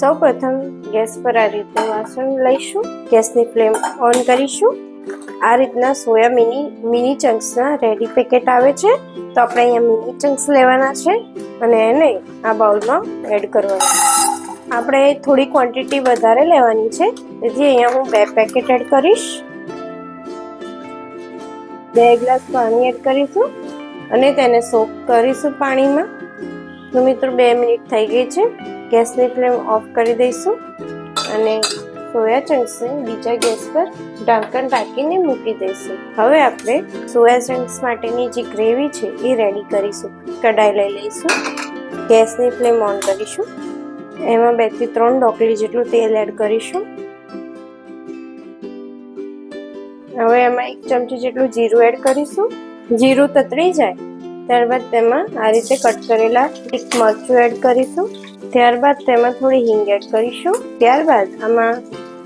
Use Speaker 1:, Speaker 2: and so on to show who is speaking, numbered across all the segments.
Speaker 1: સૌપ્રથમ ગેસ પર આ રીતે વાસણ લઈશું, ગેસની ફ્લેમ ઓન કરીશું। આ રીતના સોયા મિની ચંક્સના રેડી પેકેટ આવે છે, તો આપણે અહીંયા મિની ચંક્સ લેવાના છે અને એને આ બાઉલમાં એડ કરવાના। આપણે થોડી ક્વોન્ટિટી વધારે લેવાની છે, તેથી અહીંયા હું 2 પેકેટ એડ કરીશ। 2 ગ્લાસ પાણી એડ કરીશું અને તેને સોક કરીશું પાણીમાં। તો મિત્રો 2 મિનિટ થઈ ગઈ છે, ગેસની ફ્લેમ ઓફ કરી દઈશું અને સોયા ચંક્સને બીજા ગેસ પર ઢાંકણ ઢાંકીને મૂકી દઈશું। હવે આપણે સોયા ચંક્સ માટેની જે ગ્રેવી છે એ રેડી કરીશું। કઢાઈ લઈ લઈશું, ગેસની ફ્લેમ ઓન કરીશું, એમાં 2 થી 3 ઢોકળી જેટલું તેલ એડ કરીશું। હવે એમાં 1 ચમચી જેટલું જીરું એડ કરીશું। જીરું તતડી જાય ત્યારબાદ તેમાં આ રીતે કટ કરેલા એક મરચું એડ કરીશું। ત્યારબાદ તેમાં થોડી હિંગ એડ કરીશું। ત્યારબાદ આમાં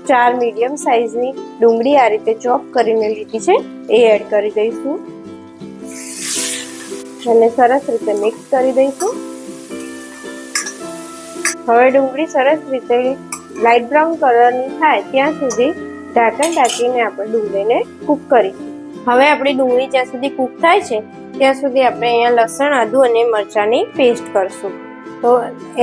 Speaker 1: 4 મીડિયમ સાઇઝની ડુંગળી આ રીતે ચોપ કરીને લીધી છે એ એડ કરી દઈશું અને સરસ રીતે મિક્સ કરી દઈશું। હવે ડુંગળી સરસ રીતે લાઇટ બ્રાઉન કલરની થાય ત્યાં સુધી ઢાંકણ ઢાંકીને આપણે ડુંગળીને કૂક કરીશું। હવે આપણી ડુંગળી જ્યાં સુધી કૂક થાય છે ત્યાં સુધી આપણે અહીંયા લસણ, આદુ અને મરચાંની પેસ્ટ કરશું। તો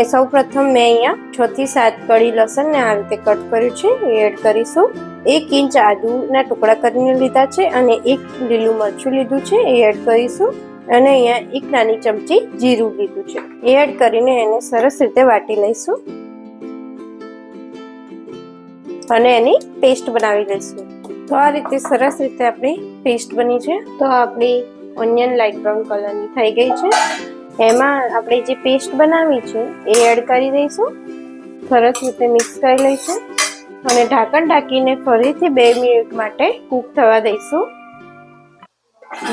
Speaker 1: એ સૌ પ્રથમ મેં અહીંયા 6 થી 7 કળી લસણને આ રીતે કટ કર્યું છે એ એડ કરીશું। 1 ઇંચ આદુના ટુકડા કરીને લીધા છે અને 1 લીલું મરચું લીધું છે એ એડ કરીશું અને અહીંયા 1 નાની ચમચી જીરું લીધું છે એ એડ કરીને એને સરસ રીતે વાટી લઈશું અને એની પેસ્ટ બનાવી લઈશું। તો આ રીતે સરસ રીતે આપણી પેસ્ટ બની છે। તો આપણી ઓનિયન લાઇટ બ્રાઉન કલરની થઈ ગઈ છે। એમાં આપણે જે પેસ્ટ બનાવી છે એ એડ કરી દઈશું, સરસ રીતે મિક્સ કરી લઈશું અને ઢાંકણ ઢાંકીને ફરીથી 2 મિનિટ માટે કૂક થવા દઈશું।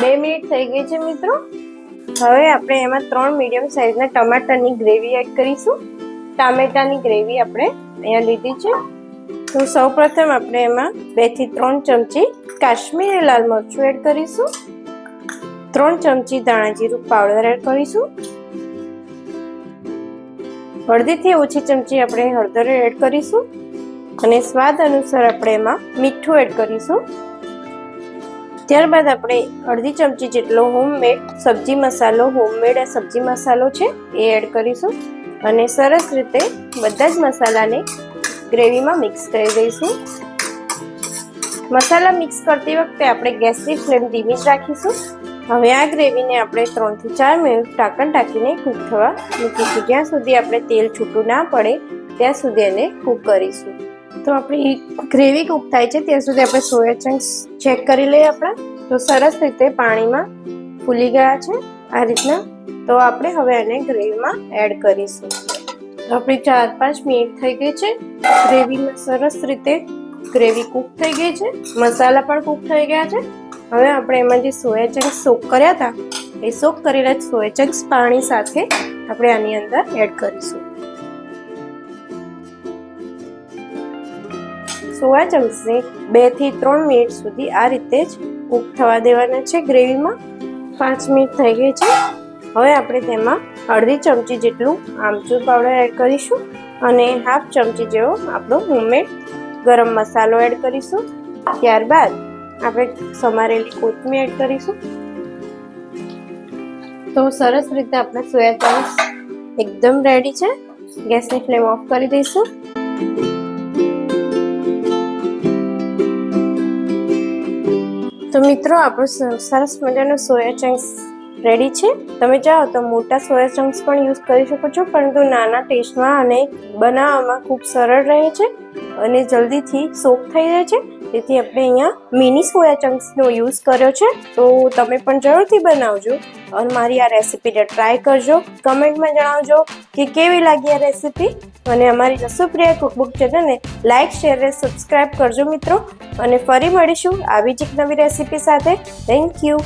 Speaker 1: 2 મિનિટ થઈ ગઈ છે મિત્રો। હવે આપણે એમાં 3 મીડિયમ સાઇઝના ટમાટરની ગ્રેવી એડ કરીશું। ટામેટાની ગ્રેવી આપણે અહીંયા લીધી છે। તો સૌપ્રથમ આપણે એમાં 2 થી 3 ચમચી કાશ્મીરી લાલ મરચું એડ કરીશું। 3 ચમચી ધાણા જીરું પાવડર એડ કરીશું। અડધીથી ઓછી ચમચી આપણે હળદર એડ કરીશું અને સ્વાદ અનુસાર આપણે એમાં મીઠું એડ કરીશું। ત્યારબાદ આપણે અડધી ચમચી જેટલો હોમમેડ સબ્જી મસાલો છે એ એડ કરીશું અને સરસ રીતે બધા જ મસાલાને ગ્રેવીમાં મિક્સ કરી દઈશું। મસાલા મિક્સ કરતી વખતે આપણે ગેસની ફ્લેમ ધીમી જ રાખીશું। હવે આ ગ્રેવીને આપણે 3 થી 4 મિનિટ ઢાંકણ ઢાંકીને કૂક થવા મૂકીશું, જ્યાં સુધી આપણે તેલ છૂટું ના પડે ત્યાં સુધી એને કૂક કરીશું। તો આપણી ગ્રેવી કૂક થાય છે ત્યાં સુધી આપણે સોયા ચંક્સ ચેક કરી લઈએ આપણા। તો સરસ રીતે પાણીમાં ફૂલી ગયા છે આ રીતના। તો આપણે હવે એને ગ્રેવીમાં એડ કરીશું। આપણી 4-5 મિનિટ થઈ ગઈ છે, ગ્રેવીમાં સરસ રીતે ગ્રેવી કૂક થઈ ગઈ છે, મસાલા પણ કૂક થઈ ગયા છે। હવે આપણે એમાં જે સોયા ચંક્સ સોક કર્યા હતા એ સોક કરેલા સોયા ચંક્સ પાણી સાથે આપણે આની અંદર એડ કરીશું। સોયા ચંક્સને 2 થી 3 મિનિટ સુધી આ રીતે જ કૂક થવા દેવાના છે ગ્રેવીમાં। 5 મિનિટ થઈ ગઈ છે। હવે આપણે તેમાં અડધી ચમચી જેટલું આમચૂર પાવડર એડ કરીશું અને 1/2 ચમચી જેવો આપણો હોમમેડ ગરમ મસાલો એડ કરીશું। ત્યારબાદ આપણે સમારેલી કોથમીર એડ કરીશું। તો સરસ રીતે આપણા સોયા ચંક્સ એકદમ રેડી છે। ગેસની ફ્લેમ ઓફ કરી દઈશું। તો મિત્રો આપણું સરસ મજાનું સોયા ચંક્સ રેડી છે। તમે ચાહો તો મોટા સોયા ચંક્સ પણ યુઝ કરી શકો છો, પરંતુ નાના ટેસ્ટમાં અને બનાવવામાં ખૂબ સરળ રહે છે અને જલ્દીથી સોક થઈ જાય છે, તેથી આપણે અહીંયા મિની સોયા ચંક્સનો યુઝ કર્યો છે। તો તમે પણ જરૂરથી બનાવજો અને મારી આ રેસીપીને ટ્રાય કરજો। કમેન્ટમાં જણાવજો કે કેવી લાગી આ રેસીપી અને અમારી રસોપ્રિયા કુકબુક ચેનલને લાઇક, શેર અને સબસ્ક્રાઈબ કરજો મિત્રો। અને ફરી મળીશું આવી જ એક નવી રેસીપી સાથે। Thank you.